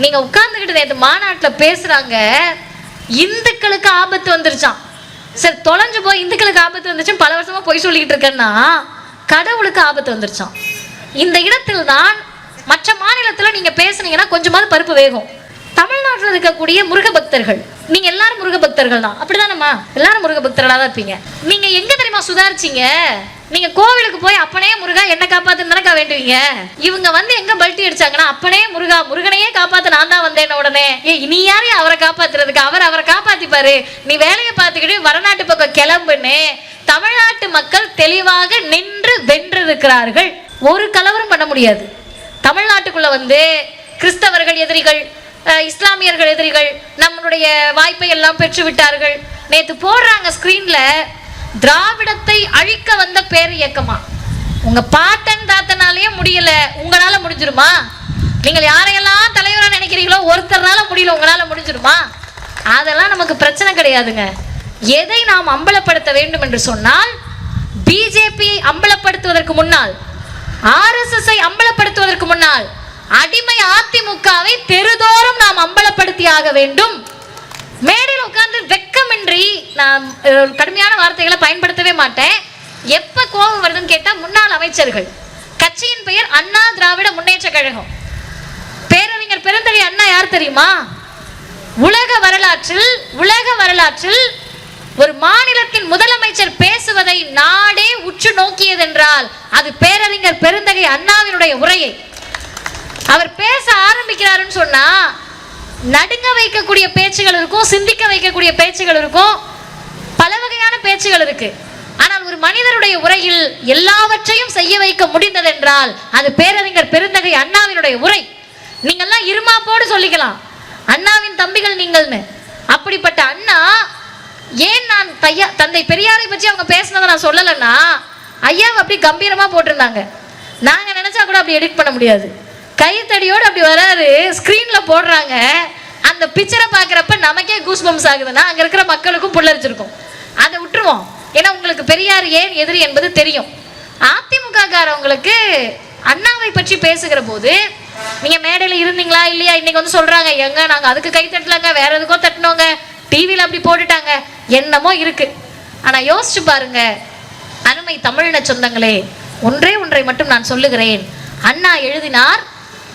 நீங்க உட்கார்ந்துக்கிட்டு நேற்று மாநாட்டில் பேசுறாங்க, இந்துக்களுக்கு ஆபத்து வந்துருச்சான். சரி, தொலைஞ்சு போய் இந்துக்களுக்கு ஆபத்து வந்துருச்சு பல வருஷமா பொய் சொல்லிக்கிட்டு இருக்கேன்னா கடவுளுக்கு ஆபத்து வந்துருச்சான். இந்த இடத்தில் தான் மற்ற மாநிலத்தில் நீங்க பேசுனீங்கன்னா கொஞ்சமாவது பருப்பு வேகும். தமிழ்நாட்டில் இருக்கக்கூடிய முருக பக்தர்கள், நீங்க எல்லாரும் முருக பக்தர்கள் தான், அப்படிதானம்மா? எல்லாரும் முருக பக்தர்களாக தான் இருப்பீங்க. நீங்க எங்க தெரியுமா சுதாரிச்சிங்க? நீங்க கோவிலுக்கு போய் அப்பனே முருகா என்ன காப்பாத்துன்னு தானக்கா வேண்டுவீங்க. இவங்க வந்து எங்க பல்ட்டி அடிச்சாங்கன்னா, அப்பனே முருகா முருகனையே காப்பாத்து நான் தான் வந்தேன். உடனே நீ யாரையும் அவரை காப்பாத்துறதுக்கு? அவரை காப்பாத்திப்பாரு, நீ வேலையை பார்த்துக்கிட்டு வடநாட்டு பக்கம் கிளம்புன்னு தமிழ்நாட்டு மக்கள் தெளிவாக நின்று வென்றிருக்கிறார்கள். ஒரு கலவரம் பண்ண முடியாது. தமிழ்நாட்டுக்குள்ள வந்து கிறிஸ்தவர்கள் எதிரிகள், இஸ்லாமியர்கள் எதிரிகள் நம்மளுடைய வாய்ப்பை எல்லாம் பெற்று விட்டார்கள். நேற்று போடுறாங்க ஸ்கிரீன்ல, திராவிடத்தை அழிக்க வந்த பேர் இயக்கமா. உங்க பாட்டன் தாத்தனாலேயே முடியல, உங்களால முடிஞ்சிருமா? நீங்கள் யாரையெல்லாம் தலைவரா நினைக்கிறீங்களோ ஒருத்தரால முடியல, உங்களால முடிஞ்சிருமா? அதெல்லாம் நமக்கு பிரச்சனை கிடையாதுங்க. எதை நாம் அம்பலப்படுத்த வேண்டும் என்று சொன்னால், பிஜேபியை அம்பலப்படுத்துவதற்கு முன்னால், ஆர்எஸ்எஸ் அம்பலப்படுத்துவதற்கு முன்னால் அடிமை அதிமுகவை தெருதோறும் நாம் அம்பலப்படுத்தி ஆக வேண்டும். மேடையில் உட்கார்ந்து வெக்கமின்றி, நான் கடுமையான வார்த்தைகளை பயன்படுத்தவே மாட்டேன். எப்ப கோபம் வருதுன்னு கேட்டா, முன்னாள் அமைச்சர்கள், கட்சியின் பெயர் அண்ணா திராவிட முன்னேற்ற கழகம். பேரறிஞர் பெருந்தகை அண்ணா யார் தெரியுமா? உலக வரலாற்றில் ஒரு மாநிலத்தின் முதலமைச்சர் பேசுவதை நாடே உற்று நோக்கியதென்றால் அது பேரறிஞர் பெருந்தகை அண்ணாவினுடைய உரையை. அவர் பேச ஆரம்பிக்கிறாருன்னு சொன்னா நடுங்க வைக்கக்கூடிய பேச்சுகள் இருக்கும், சிந்திக்க வைக்கக்கூடிய பேச்சுகள் இருக்கும், பல வகையான பேச்சுகள் இருக்கு. ஆனால் ஒரு மனிதருடைய உரையில் எல்லாவற்றையும் செய்ய வைக்க முடிந்ததென்றால் அது பேரறிஞர் பெருந்தகை அண்ணாவினுடைய உரை. நீங்கள்லாம் இருமாப்போடு சொல்லிக்கலாம், அண்ணாவின் தம்பிகள் நீங்கள்னு. அப்படிப்பட்ட அண்ணா, ஏன் நான் தந்தை பெரியாரை பற்றி அவங்க பேசினதை நான் சொல்லலைன்னா, ஐயாவை அப்படி கம்பீரமா போட்டிருந்தாங்க. நாங்க நினைச்சா கூட அப்படி எடிட் பண்ண முடியாது. கைத்தடியோடு அப்படி வராது, ஸ்கிரீன்ல போடுறாங்க. அந்த பிக்சரை பார்க்குறப்ப நமக்கே கூஸ் பம்ஸ் ஆகுதுன்னா அங்க இருக்கிற மக்களுக்கும் புல்லரிச்சிருக்கும். அதை விட்டுருவோம், ஏன்னா உங்களுக்கு பெரியார் ஏன் எதிரி என்பது தெரியும். அதிமுக காரவங்களுக்கு அண்ணாவை பற்றி பேசுகிற போது, நீங்க மேடையில் இருந்தீங்களா இல்லையா? இன்னைக்கு வந்து சொல்றாங்க, எங்க நாங்க அதுக்கு கை தட்டலங்க, வேற எதுக்கோ தட்டினோங்க, டிவியில் அப்படி போட்டுட்டாங்க, என்னமோ இருக்கு. ஆனா யோசிச்சு பாருங்க அருமை தமிழின சொந்தங்களே, ஒன்றை மட்டும் நான் சொல்லுகிறேன். அண்ணா எழுதினார்,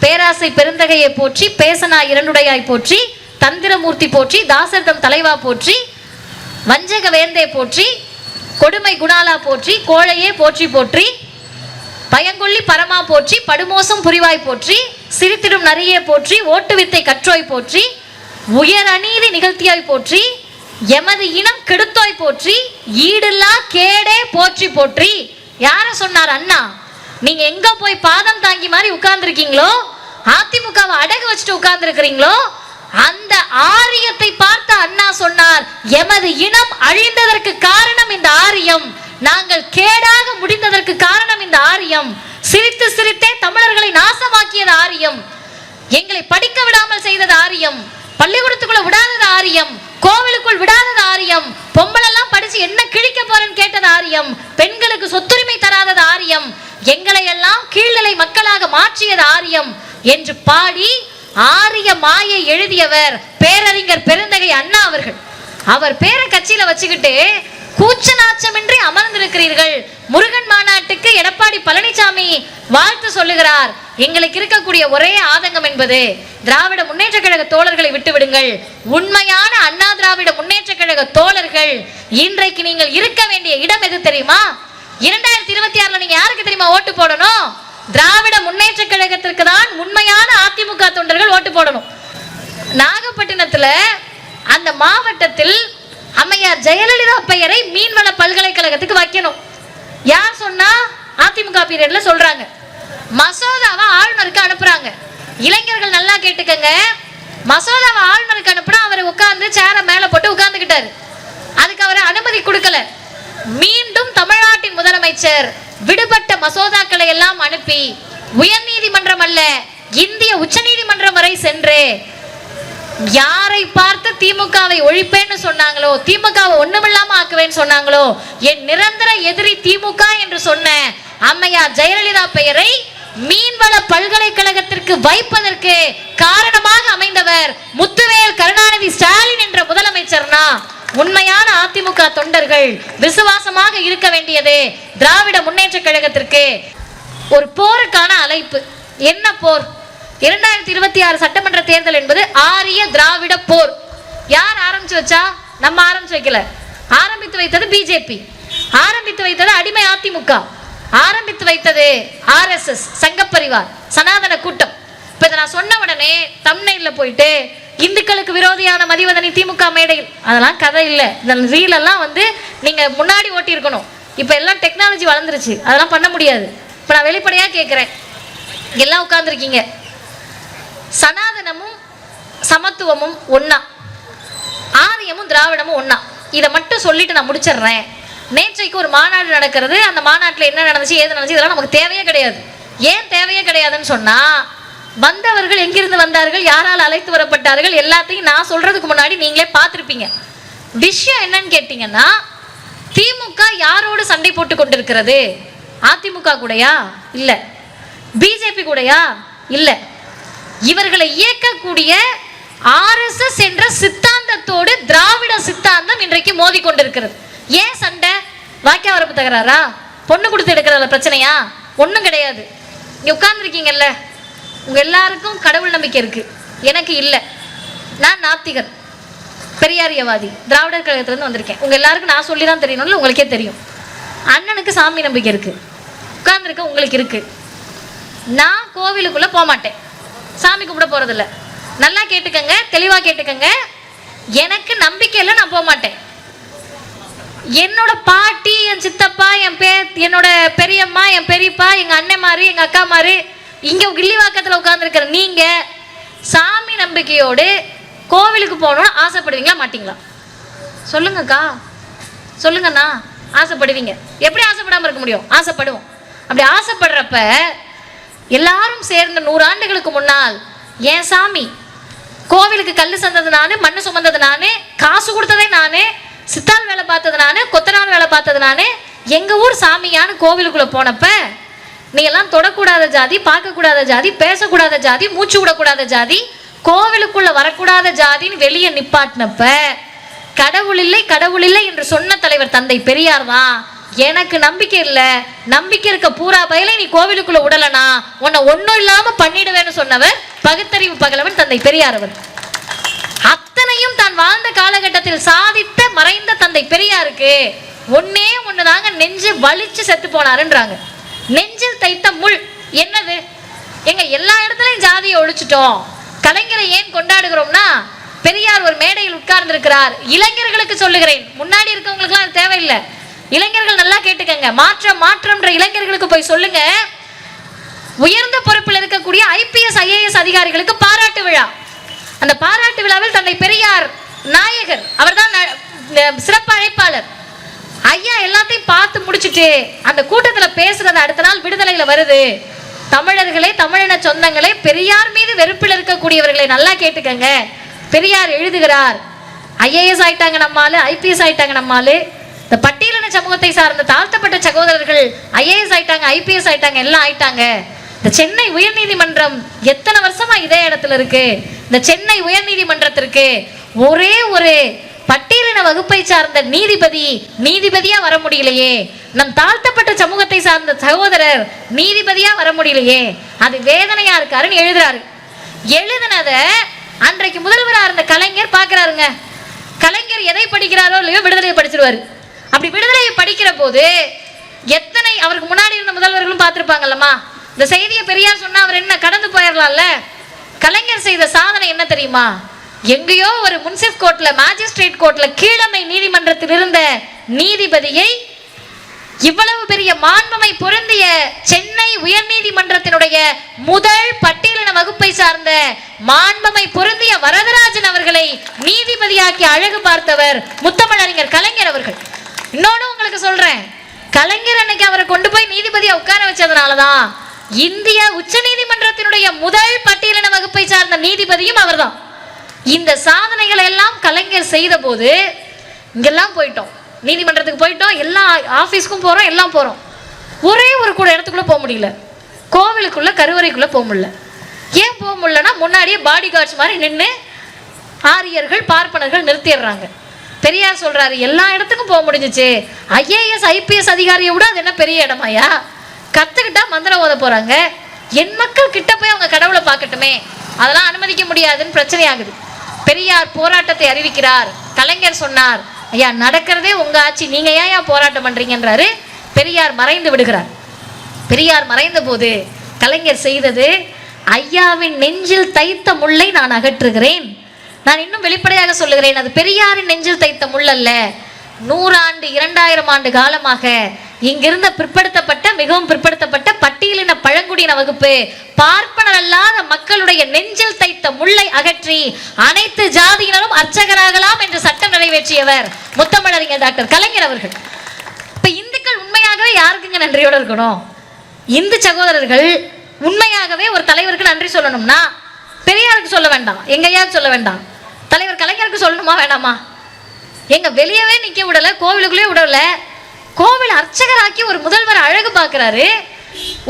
பேராசை பெருந்தகையை போற்றி, பேசனா இரண்டுடையாய் போற்றி, தந்திரமூர்த்தி போற்றி, தாசர்தம் தலைவா போற்றி, வஞ்சக வேந்தே போற்றி, கொடுமை குணாலா போற்றி, கோழையே போற்றி போற்றி, பயங்கொள்ளி பரமா போற்றி, படுமோசம் புரிவாய் போற்றி, சிரித்திடும் நரியே போற்றி, ஓட்டு வித்தை கற்றோய் போற்றி, உயர் அநீதி நிகழ்த்தியாய் போற்றி, எமது இனம் கெடுத்தோய் போற்றி, ஈடில்லா கேடே போற்றி போற்றி. யார சொன்னார்? அண்ணா. நீங்க எங்க போய் பாதம் தாங்கி மாதிரி உட்கார்ந்து இருக்கீங்களோ, அதிமுகவை அடகு வச்சுட்டு உட்கார்ந்து இருக்கிறீங்களோ, அந்த ஆரியத்தை பார்த்த அண்ணா சொன்னார், எமது இனம் அழிந்ததற்கு காரணம் இந்த ஆரியம், நாங்கள் கேடாக முடிந்ததற்கு காரணம் இந்த ஆரியம், சிரித்து சிரித்தே தமிழர்களை நாசமாக்கியது ஆரியம், எங்களை படிக்க விடாமல் செய்தது ஆரியம், பள்ளிக்கூடத்துக்குள்ள விடாதது ஆரியம், கோவிலுக்குள் விடாதது ஆரியம், பொம்பளெல்லாம் படிச்சு என்ன கிழிக்க போறேன்னு கேட்டது ஆரியம், பெண்களுக்கு சொத்துரிமை தராதது ஆரியம், எங்களை எல்லாம் கீழ்நிலை மக்களாக மாற்றியது ஆரியம் என்று பாடி ஆரிய மாயை எழுதியவர் பேரறிஞர் பெருந்தகை அண்ணா அவர்கள். அவர் பேரை கட்சியில வச்சுக்கிட்டு கூச்ச நாச்சமின்றி அமர்ந்திருக்கிறீர்கள். முருகன் மாநாட்டுக்கு எடப்பாடி பழனிசாமி வாழ்த்து சொல்லுகிறார். எங்களுக்கு இருக்கக்கூடிய ஒரே ஆதங்கம் என்பது, திராவிட முன்னேற்ற கழக தோழர்களை விட்டுவிடுங்கள். உண்மையான அண்ணா திராவிட முன்னேற்ற கழக தோழர்கள் இன்றைக்கு நீங்கள் இருக்க வேண்டிய இடம் எது தெரியுமா? 2026 நீங்க யாருக்கு தெரியுமா ஓட்டு போடணும்? திராவிட முன்னேற்ற கழகத்திற்கு தான் உண்மையான அதிமுக தொண்டர்கள் ஓட்டு போடணும். நாகப்பட்டினத்துல அந்த மாவட்டத்தில் அம்மையார் ஜெயலலிதா பெயரை மீன்வள பல்கலைக்கழகத்துக்கு வைக்கணும். யார் சொன்னா? அதிமுக பீரியட்ல சொல்றாங்க. மசோதாவை ஆளுநருக்கு அனுப்புறாங்க. இளைஞர்கள் நல்லா கேட்டுக்கங்க, மசோதாவை ஆளுநருக்கு அனுப்புனா அவர் உட்கார்ந்து சேர மேல போட்டு உட்கார்ந்துகிட்டாரு. அதுக்கு அவர் அனுமதி கொடுக்கல. மீண்டும் தமிழ்நாட்டின் முதலமைச்சர் விடுபட்ட மசோதாக்களை எல்லாம் அனுப்பி உயர் நீதிமன்றம் அல்ல, இந்திய உச்ச நீதிமன்றம் வரை சென்று யாரை பார்த்து திமுகவை ஒழிப்பேன்னு சொன்னாங்களோ, திமுகவை ஒண்ணுமில்லாம ஆக்குவேன்னு சொன்னாங்களோ, என் நிரந்தர எதிரி திமுக என்று சொன்ன அம்மையார் ஜெயலலிதா பெயரை மீன்வள பல்கலைக்கழகத்திற்கு வைப்பதற்கு காரணமாக தலைவர் முத்துவேல் கருணாநிதி ஸ்டாலின் என்ற முதலமைச்சர்னா உண்மையான அதிமுக தொண்டர்கள் விசுவாசமாக இருக்க வேண்டியது திராவிட முன்னேற்ற கழகத்திற்கு. ஒரு போருக்கான அழைப்பு. என்ன போர்? 2026 சட்டமன்ற தேர்தல் என்பது ஆரிய திராவிட போர். யார் ஆரம்பிச்சு வச்சா? நம்ம ஆரம்பிச்சு வைக்கல. ஆரம்பித்து வைத்தது பிஜேபி, ஆரம்பித்து வைத்தது அடிமை அதிமுக, ஆரம்பித்து வைத்தது RSS சங்கப்பரிவார் சனாதன கூட்டம். இப்ப இதை நான் சொன்ன உடனே தம்ப்நெயில்ல போயிட்டு இந்துக்களுக்கு விரோதியான மதிவதனி திமுக மேடையில், அதெல்லாம் கதை இல்லை. இந்த ரீல் எல்லாம் வந்து நீங்க முன்னாடி ஓட்டி இருக்கணும். இப்ப எல்லாம் டெக்னாலஜி வளர்ந்துருச்சு, அதெல்லாம் பண்ண முடியாது. இப்ப நான் வெளிப்படையா கேட்கிறேன், எல்லாம் உட்கார்ந்துருக்கீங்க, சனாதனமும் சமத்துவமும் ஒன்னா, ஆரியமும் திராவிடமும் ஒன்னா. இதை மட்டும் சொல்லிட்டு நான் முடிச்சிடுறேன். நேற்றைக்கு ஒரு மாநாடு நடக்கிறது. அந்த மாநாட்டில் என்ன நடந்துச்சு, ஏது நடந்துச்சு, இதெல்லாம் நமக்கு தேவையே கிடையாது. ஏன் தேவையே கிடையாதுன்னு சொன்னா, வந்தவர்கள் எங்கிருந்து வந்தார்கள், யாரால் அழைத்து வரப்பட்டார்கள், எல்லாத்தையும் நான் சொல்றதுக்கு முன்னாடி நீங்களே பார்த்துருப்பீங்க. விஷயம் என்னன்னு கேட்டீங்கன்னா, திமுக யாரோடு சண்டை போட்டு கொண்டிருக்கிறது? அதிமுக கூடயா? இல்ல. பிஜேபி கூடயா? இல்ல. இவர்களை இயக்கக்கூடிய RSS என்ற சித்தாந்தத்தோடு திராவிட சித்தாந்தம் இன்றைக்கு மோதி கொண்டிருக்கிறது. ஏன் சண்டை? வாக்கிய வரப்பு தகராறா? பொண்ணு கொடுத்து எடுக்கிற பிரச்சனையா? ஒன்றும் கிடையாது. இங்க உட்கார்ந்துருக்கீங்கல்ல, உங்க எல்லாருக்கும் கடவுள் நம்பிக்கை இருக்கு, எனக்கு இல்லை. நான் நாத்திகர், பெரியாரியவாதி, திராவிடர் கழகத்திலிருந்து வந்திருக்கேன். உங்க எல்லாருக்கும் நான் சொல்லி தான் தெரியணும்ல, உங்களுக்கே தெரியும். அண்ணனுக்கு சாமி நம்பிக்கை இருக்கு, உட்கார்ந்துருக்க உங்களுக்கு இருக்கு. நான் கோவிலுக்குள்ள போக மாட்டேன், சாமி கும்பிட போறதில்லை. நல்லா கேட்டுக்கங்க, தெளிவா கேட்டுக்கங்க. எனக்கு நம்பிக்கை இல்லை, நான் போக மாட்டேன். என்னோட பாட்டி, என் சித்தப்பா, என்னோட பெரியம்மா, என் பெரியப்பா, எங்க அண்ணன்மாரு, எங்க அக்காமாரு, இங்க கிள்ளிவாக்கத்தில் உட்கார்ந்துருக்கிற நீங்க சாமி நம்பிக்கையோடு கோவிலுக்கு போகணும்னு ஆசைப்படுவீங்களா மாட்டீங்களா? சொல்லுங்கக்கா, சொல்லுங்கண்ணா. ஆசைப்படுவீங்க. எப்படி ஆசைப்படாம இருக்க முடியும்? ஆசைப்படுவோம். அப்படி ஆசைப்படுறப்ப எல்லாரும் சேர்ந்த 100 ஆண்டுகளுக்கு முன்னால் என் சாமி, கோவிலுக்கு கல்லு சந்தது நானு, மண்ணு சுமந்தது நானு, காசு கொடுத்ததே நானு, சித்தால் வேலை பார்த்தது நானு, கொத்தனார் வேலை பார்த்தது நானு, எங்க ஊர் சாமியான்னு கோவிலுக்குள்ள போனப்ப நீ எல்லாம் தொடக்கூடாத ஜாதி, பார்க்கக்கூடாத ஜாதி, பேசக்கூடாத ஜாதி, மூச்சு விடக்கூடாத ஜாதி, கோவிலுக்குள்ள வரக்கூடாத ஜாதின்னு வெளியே நிப்பாட்டினப்ப கடவுள் இல்லை கடவுள் இல்லை என்று சொன்ன தலைவர் தந்தை பெரியார் தான். எனக்கு நம்பிக்கை இல்லை, நம்பிக்கை இருக்க பூரா பயலை நீ கோவிலுக்குள்ள விடலனா உன்னை ஒன்றும் இல்லாம பண்ணிடுவேன்னு சொன்னவர் பகுத்தறிவு பகலவன் தந்தை பெரியார் அவர். அத்தனையும் தான் வாழ்ந்த காலகட்டத்தில் சாதித்த மறைந்த தந்தை பெரியாருக்கு ஒன்னே ஒண்ணுதாங்க, நெஞ்சு வலிச்சு செத்து போனாருன்றாங்க. நெஞ்சில் தைத்த முள் என்னது? எங்க எல்லா இடத்துலயும் ஜாதியை ஒழிச்சிட்டோம், கலைஞரை ஏன் கொண்டாடுகிறோம்னா, பெரியார் ஒரு மேடையில் உட்கார்ந்து இருக்கிறார். இளைஞர்களுக்கு சொல்லுகிறேன், முன்னாடி இருக்கவங்களுக்கு எல்லாம் தேவையில்லை, இளைஞர்கள் நல்லா கேட்டுக்கங்க. மாற்றம் மாற்றம்ன்ற இளைஞர்களுக்கு போய் சொல்லுங்க, உயர்ந்த பொறுப்பில் இருக்கக்கூடிய IPS IAS அதிகாரிகளுக்கு பாராட்டு விழா. அந்த பாராட்டு விழாவில் தந்தை பெரியார் நாயகர், அவர்தான் சிறப்பு அழைப்பாளர். ஐயா எல்லாத்தையும் பார்த்து முடிச்சுட்டு அந்த கூட்டத்துல பேசுறது அடுத்த நாள் விடுதலையில வருது. தமிழர்களே, தமிழின சொந்தங்களே, பெரியார் மீது வெறுப்பில் இருக்கக்கூடியவர்களை நல்லா கேட்டுக்கங்க. பெரியார் எழுதுகிறார், IAS ஆயிட்டாங்க நம்மால, IPS ஆயிட்டாங்க நம்மால, இந்த பட்டியலின சமூகத்தை சார்ந்த தாழ்த்தப்பட்ட சகோதரர்கள் IAS ஆயிட்டாங்க, IPS ஆயிட்டாங்க, எல்லாம் ஆயிட்டாங்க. இந்த சென்னை உயர்நீதிமன்றம் எத்தனை வருஷமா இதே இடத்துல இருக்கு. இந்த சென்னை உயர்நீதிமன்றத்திற்கு ஒரே ஒரு பட்டியலின வகுப்பை சார்ந்த நீதிபதியா வர முடியலையே, நம் தாழ்த்தப்பட்ட சமூகத்தை சார்ந்த சகோதரர் நீதிபதியா வர முடியலையே, அது வேதனையா இருக்காருன்னு எழுதுறாரு. எழுதுனத அன்றைக்கு முதல்வராக இருந்த கலைஞர் பாக்குறாருங்க. கலைஞர் எதை படிக்கிறாரோ இல்லையோ விடுதலையை படிச்சிருவாரு. அப்படி விடுதலையை படிக்கிற போது எத்தனை அவருக்கு முன்னாடி இருந்த முதல்வர்களும் பார்த்திருப்பாங்கல்லம்மா. இந்த செய்தியை பெரியார் சொன்னா அவர் என்ன கடந்து போயிடலாம்ல. கலைஞர் செய்த சாதனை என்ன தெரியுமா? எங்கேயோ ஒரு முன்சிப் கோர்ட்ல, மேஜிஸ்ட்ரேட் கோர்ட்ல, கீழமை நீதிமன்றத்தில் இருந்த நீதிபதியை இவ்வளவு பெரிய மாண்புமை பொருந்திய சென்னை உயர்நீதிமன்றத்தினுடைய முதல் பட்டியலின வகுப்பை சார்ந்த மாண்புமை பொருந்திய வரதராஜன் அவர்களை நீதிபதியாக்கி அழகு பார்த்தவர் முத்தமிழறிஞர் கலைஞர் அவர்கள். இன்னொன்னு உங்களுக்கு சொல்றேன், கலைஞர் அன்னைக்கு அவரை கொண்டு போய் நீதிபதியா உட்கார வச்சதுனாலதான் இந்திய உச்ச நீதிமன்றத்தினுடைய முதல் பட்டியலின வகுப்பை சார்ந்த நீதிபதியும் அவர்தான். இந்த சாதனைகளை எல்லாம் கலைஞர் செய்த போது இங்கெல்லாம் போயிட்டோம், நீதிமன்றத்துக்கு போயிட்டோம், எல்லா ஆஃபீஸ்க்கும் போறோம், எல்லாம் போறோம். ஒரே ஒரு கூட இடத்துக்குள்ள போக முடியல, கோவிலுக்குள்ள கருவறைக்குள்ள போக முடியல. ஏன் போக முடியலன்னா, முன்னாடியே பாடி கார்ட்ஸ் மாதிரி நின்று ஆரியர்கள் பார்ப்பனர்கள் நிறுத்திடுறாங்க. பெரியார் சொல்றாரு, எல்லா இடத்துக்கும் போக முடிஞ்சிச்சு, IAS IPS அதிகாரியை விட அது என்ன பெரிய இடமாயா? கத்துக்கிட்டா மந்திரம் ஓத போறாங்க, என் மக்கள் கிட்ட போய் அவங்க கடவுளை பார்க்கட்டுமே, அதெல்லாம் அனுமதிக்க முடியாதுன்னு பிரச்சனை ஆகுது. பெரியார் போராட்டத்தை அறிவிக்கிறார். கலைஞர் சொன்னார், ஐயா நடக்கிறதே உங்க ஆட்சி, நீங்க ஏன் போராட்டம் பண்றீங்கன்றாரு. பெரியார் மறைந்து விடுகிறார். பெரியார் மறைந்த போது கலைஞர் செய்தது, ஐயாவின் நெஞ்சில் தைத்த முல்லை நான் அகற்றுகிறேன். நான் இன்னும் வெளிப்படையாக சொல்லுகிறேன், அது பெரியாரின் நெஞ்சில் தைத்த முள்ளல்ல. 100 ஆண்டு 2000 ஆண்டு காலமாக இங்கிருந்த பிற்படுத்தப்பட்ட, மிகவும் பிற்படுத்தப்பட்ட பட்டியலின பழங்குடியின வகுப்பு, பார்ப்பனர் அல்லாத மக்களுடைய நெஞ்சில் தைத்த முல்லை அகற்றி அனைத்து ஜாதியினரும் அர்ச்சகராகலாம் என்று சட்டம் நிறைவேற்றியவர் முத்தமிழறிஞர் டாக்டர் கலைஞர் அவர்கள். இப்ப இந்துக்கள் உண்மையாகவே யாருக்குங்க நன்றியோடு இருக்கணும்? இந்து சகோதரர்கள் உண்மையாகவே ஒரு தலைவருக்கு நன்றி சொல்லணும்னா பெரியாருக்கு சொல்ல வேண்டாம், எங்கேயாவது சொல்ல வேண்டாம், தலைவர் கலைஞருக்கு சொல்லணுமா வேண்டாமா? எங்க வெளியவே நிக்க விடல, கோவிலுக்குள்ளே விடல, கோவில் அர்ச்சகராக்கி ஒரு முதல்வர் அழகு பார்க்கிறாரு.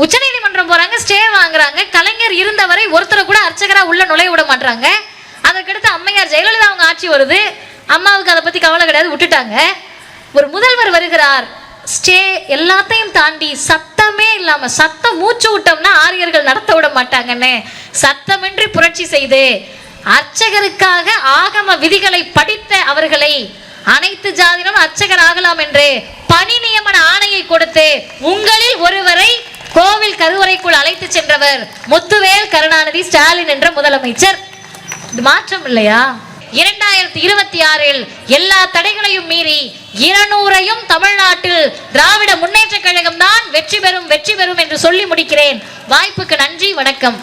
உச்சநீதிமன்றம் போறாங்க, ஸ்டே வாங்குறாங்க. கலைஞர் இருந்தவரை ஒருத்தரை கூட அர்ச்சகரா உள்ள நுழைய விட மாட்டாங்க. அதற்கடுத்து அம்மையார் ஜெயலலிதா அவங்க ஆட்சி வருது, அம்மாவுக்கு அதை பத்தி கவலை கிடையாது, விட்டுட்டாங்க. ஒரு முதல்வர் வருகிறார், ஸ்டே எல்லாத்தையும் தாண்டி சத்தமே இல்லாம, சத்தம் மூச்சு விட்டோம்னா ஆரியர்கள் நடத்த விட மாட்டாங்கன்னு சத்தமின்றி புரட்சி செய்து அர்ச்சகருக்காக ஆகம விதிகளை படித்த அவர்களை அனைத்து ஜாதியினரும் அர்ச்சகர் ஆகலாம் என்று பணி நியமன ஆணையை கொடுத்து உங்களில் ஒருவரை கோவில் கருவறைக்குள் அழைத்து சென்றவர் முத்துவேல் கருணாநிதி ஸ்டாலின் என்ற முதலமைச்சர். இது மாற்றம் இல்லையா? 2026 எல்லா தடைகளையும் மீறி 200ஐயும் தமிழ்நாட்டில் திராவிட முன்னேற்ற கழகம் தான் வெற்றி பெறும் என்று சொல்லி முடிக்கிறேன். வாய்ப்புக்கு நன்றி, வணக்கம்.